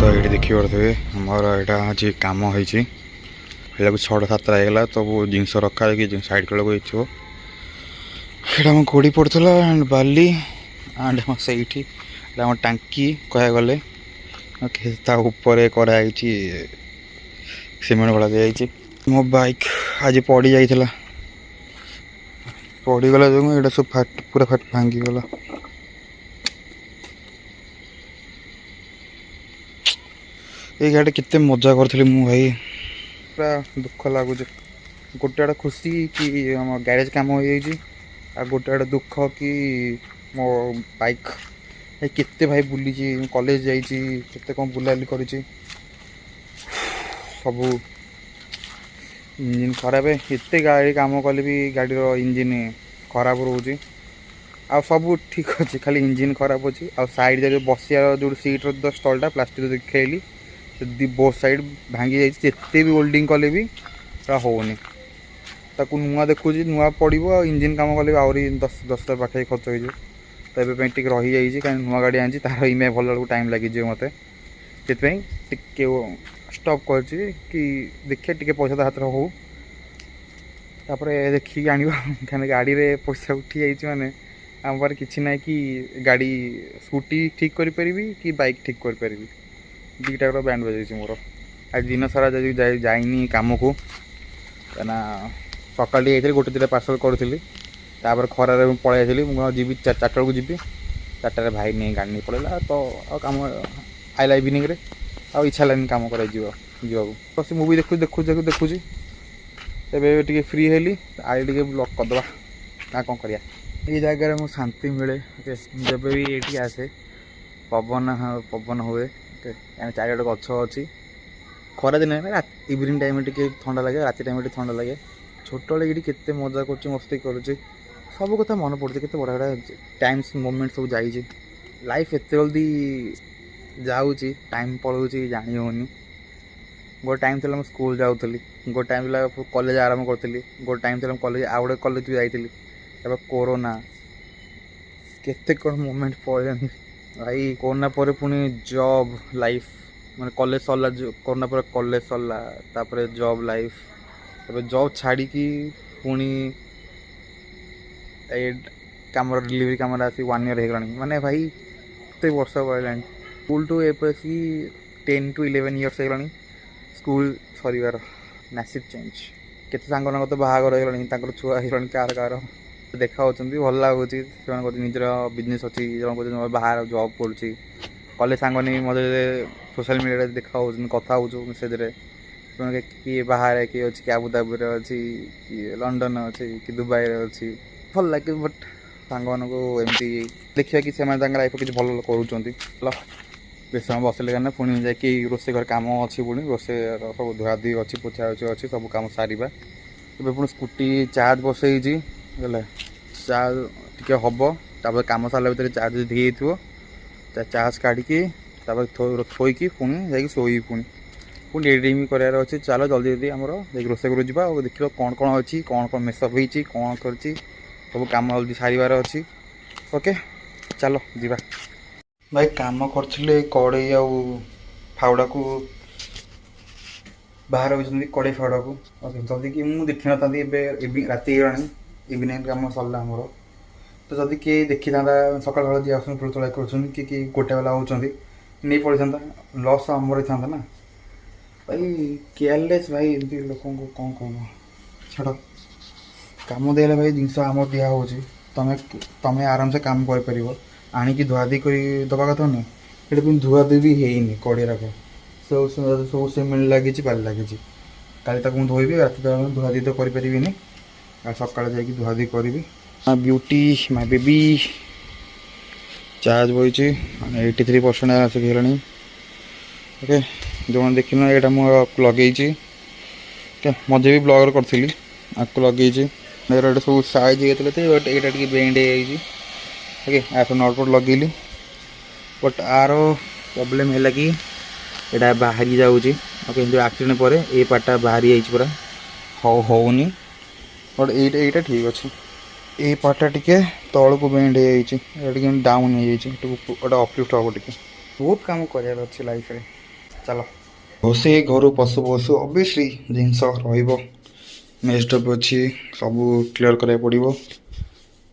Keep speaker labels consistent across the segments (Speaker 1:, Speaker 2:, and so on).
Speaker 1: ये देखिपे आमर यहाँ आज कम हो 6-7 होगा तो जिनस रखा सैड कल को आम गोड़ी पड़ता एंड बाली एंड से टांकी कह गले कराई सिमेंट गला दी मो बाइक आज पड़ी जाइला पड़गला जो ये सब पूरा भांगीगला ये गाड़ी केते मजा करी मु भाई पूरा दुख लगुच गोटे आड़े खुशी कि आम ग्यारेज कम हो गोटे आड़े दुख कि मो बाइक केते भाई बुली कॉलेज जाते कौन बुलाली कर सब इंजिन खराब एत गाड़ी कम कले भी गाड़ी इंजिन खराब रोचे आ सब ठीक अच्छे खाली इंजिन खराब अच्छे आ साइड जो बसिया जो सीट्र स्टलटा प्लास्टिक देखली बोथ साइड भांगी जाते भी ओल्डिंग कले भी होनी ताकू नुआ देखुची नुआ पड़ो इंजिन कम कले आहरी 10 पाखे खर्च हो तो ये रही जाइए कहीं नुआ गाड़ी आनी तार इमे भल टाइम लगे मत से स्टॉप कर देखिए टे पैसा तो हाथ हो देखिए आण कहीं गाड़ी रे पैसा उठी जाइए माने आम पारे किसी ना कि गाड़ी स्कूटी ठीक करी कि बाइक ठीक करी दुईटा बैंड बजाई मोर आज दिन सारा जाइनी कम को कहीं सकाल जाइए गोटे 2टा पार्सल करी खरार पलि जी 4टा को जी 4टार भाई नहीं गाड़ी नहीं पड़ेगा तो कम आईला इवनिंग रे आ इच्छा लाइन कम कर बस मुवी देखुची एवं टे फ्री हेली आई टे ब्लॉक करदे ना कौन करिया ये जगार मुझे शांति मिले जब भी ये आसे पवन हुए चारिटे गच अच्छी खरा दिन इवनिंग टाइम टे ठंडा लगे राति टाइम ठंडा लगे छोट ये केते मजा कर मस्ती करुचे सब कथा मन पड़े के बड़ा बड़ा टाइम्स मोमेंट सब जाइए लाइफ एत जल्दी जाऊँगी टाइम पलाऊँगी जानी होनी गोटे टाइम था स्कूल जाऊँगी गोटे टाइम था कॉलेज आरंभ करी गोटे टाइम था कॉलेज आउ गए कॉलेज भी जाइए कोरोना केते कौन मोमेंट पड़े भाई कोरोना पर पुणी जॉब लाइफ मैंने कॉलेज सरला कोरोना पर कॉलेज सरला तापर जॉब लाइफ तब जॉब छाड़ी पुणी कम डिलीवरी कम आसी 1 ईयर होगा माने भाई केते वर्ष पड़ा school to a 10 to 11 years होगा स्कूल सर मैसिव चेंज केते सांग तो बाहागर हो छुआ कार कार देखा भल लगुच निजर बिजनेस अच्छी जन बाहर जॉब कर कॉलेज सांग मत सोशल मीडिया देखा कथा हो मेसेज किए बाहर किए अच्छी कि आबुधाबी अच्छी कि लंडन अच्छी कि दुबई अच्छी भल लगे बट सांग एमती देखिए कि लाइफ किसी भल कर बेस समय बसले क्या पुणी जा रोसे घर कम अच्छी पुणी रोसे सब धुआधुई अच्छी पोछाछी अच्छी सब कम सारे पुणी स्कूटी चार्ज बसई गले चार्ज टे हम तापर कम सारा भर चार्ज दी चार्ज काढ़ी थोईकी पुणी जा शोई पुणी एडिटिंग करार अच्छे चलो जल्दी जल्दी आमर रोसे घर जा देख कौन कौन अच्छी कौन कौन मेसअप होती कौन कर सब कम जल्दी सारे अच्छी ओके चलो जीवा भाई कम कर कड़े फाउड़ा को बाहर कड़े फाउड़ा को जल्दी कि मुझे देखी ना राति इवनिंग कम सरला आमर तो जदि किए देखी था सकाल जी आस तोड़ा कर गोटे बेला होती नहीं पड़ी था लस आमर था ना भाई केयरलेस भाई एमती लोक कौन कौन छाड़ कम देले भाई जिनस आम दिया हो तमें आराम से काम कर आणिकी धुआधी कर दबा कथा ना ये पुणी धुआधी भी है कड़ेराक सब सिमेंट लगी पाली लगी काली मुझे धोबी राति धुआधी तो करें सका जा धुआधी करी ब्यूटी माय बेबी चार्ज बही 83% आसिक ओके जो देख यहाँ मुझे लगे मजे भी ब्लगर करी आपको लगे सब साइज होते बट यहाँ बेंड ओके आस नटपट लगेली बट आर प्रॉब्लम है कि यहाँ बाहरी जाऊँगी ओके जो एक्सीडेंट पर ये पार्टा बाहरी जाइए पूरा होनी बट यहीटा ठीक अच्छे ये पार्टा टे तल को बेंड हो डाउन हो अपलिफ्ट हम टे बहुत कम करार अच्छे लाइफ रे ଚାଲ ରୋଷେଇ ଘରୁ ପଶୁ ପଶୁ ଅବଭିୟସଲି ଜିନିଷ ରହିବ ମେସ୍ଡପ୍ ଅଛି ସବୁ କ୍ଲିୟର କରିବାକୁ ପଡ଼ିବ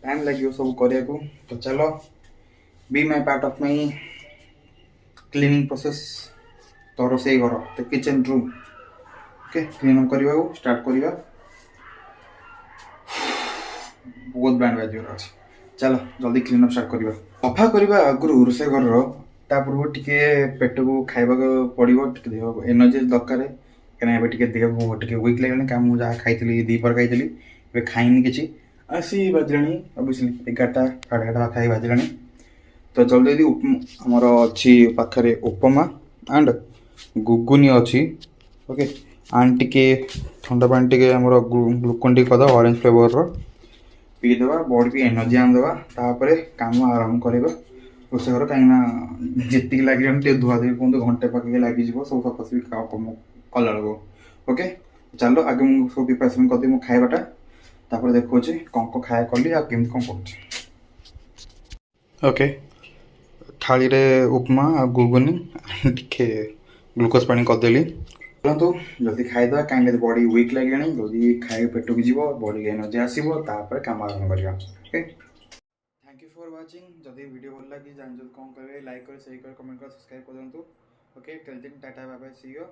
Speaker 1: ଟାଇମ୍ ଲାଗିବ ସବୁ କରିବାକୁ ତ ଚାଲ ବି my part of my cleaning process ତ ରୋଷେଇ ଘର ତ କିଚେନ୍ ରୁମ୍ ଓକେ କ୍ଲିନ୍ କରିବାକୁ ଷ୍ଟାର୍ଟ କରିବା ବହୁତ ବ୍ୟାଣ୍ଡ ବାଜିବାର ଅଛି ଚାଲ ଜଲ୍ଦି କ୍ଲିନ୍ ଅପ୍ ଷ୍ଟାର୍ଟ କରିବା ସଫା କରିବା ଆଗରୁ ରୋଷେଇ ଘରର ତା ପୂର୍ବରୁ ଟିକେ ପେଟକୁ ଖାଇବାକୁ ପଡ଼ିବ ଟିକେ ଦେହକୁ ଏନର୍ଜି ଦରକାର କାହିଁକିନା ଏବେ ଟିକେ ଦେହକୁ ଟିକେ ୱିକ୍ ଲାଗିଲାଣି କାରଣ ମୁଁ ଯାହା ଖାଇଥିଲି ଦ୍ୱିପହର ଖାଇଥିଲି ଏବେ ଖାଇନି କିଛି ଆସି ବାଜିଲାଣି ଅବଭିୟସଲି 11ଟା 11:30 ପାଖାପାଖି ବାଜିଲାଣି ତ ଜଲ୍ଦି ଜଲ୍ଦି ଆମର ଅଛି ପାଖରେ ଉପମା ଆଣ୍ଡ ଗୁଗୁନି ଅଛି ଓକେ ଆଣ୍ଡ ଟିକେ ଥଣ୍ଡା ପାଣି ଟିକେ ଆମର ଗ୍ଲୁକୋନ୍ ଟିକେ କରିଦେବା ଅରେଞ୍ଜ ଫ୍ଲେଭରର ପିଇଦେବା ବଡ଼ି ବି ଏନର୍ଜି ଆଣିଦେବା ତାପରେ କାମ ଆରମ୍ଭ କରିବା ରୋଷେଇ ଘର କାହିଁକିନା ଯେତିକି ଲାଗିଲାଣି ଟିକେ ଧୁଆଧୁଇ କୁହନ୍ତୁ ଘଣ୍ଟେ ପାଖାପାଖି ଲାଗିଯିବ ସବୁ ସଫାସଫି କଲାବେଳକୁ ଓକେ ଚାଲ ଆଗେ ମୁଁ ସବୁ ପ୍ରିପାରେସନ୍ କରିଦେବି ମୋ ଖାଇବାଟା ତାପରେ ଦେଖାଉଛି କ'ଣ କ'ଣ ଖାଇବା କଲି ଆଉ କେମିତି କ'ଣ କରୁଛି ଓକେ ଥାଳିରେ ଉପମା ଆଉ ଗୁଗୁନି ଟିକେ ଗ୍ଲୁକୋଜ୍ ପାଣି କରିଦେଲି ଚାଲନ୍ତୁ ଜଲ୍ଦି ଖାଇଦେବା କାହିଁକି ବଡ଼ି ୱିକ୍ ଲାଗିଲାଣି ଜଲ୍ଦି ଖାଇବା ପେଟକୁ ଯିବ ବଡ଼ିକି ଏନର୍ଜି ଆସିବ ତାପରେ କାମ ଆରମ୍ଭ କରିବା okay thank you for watching जदि वीडियो भल लगी जानते कौन करेंगे लाइक करें शेयर करें कमेंट करें सब्सक्राइब कर दिंतु okay till then tata bye bye see you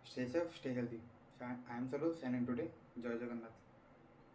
Speaker 1: stay safe stay healthy I am Saroj signing today जय जगन्नाथ।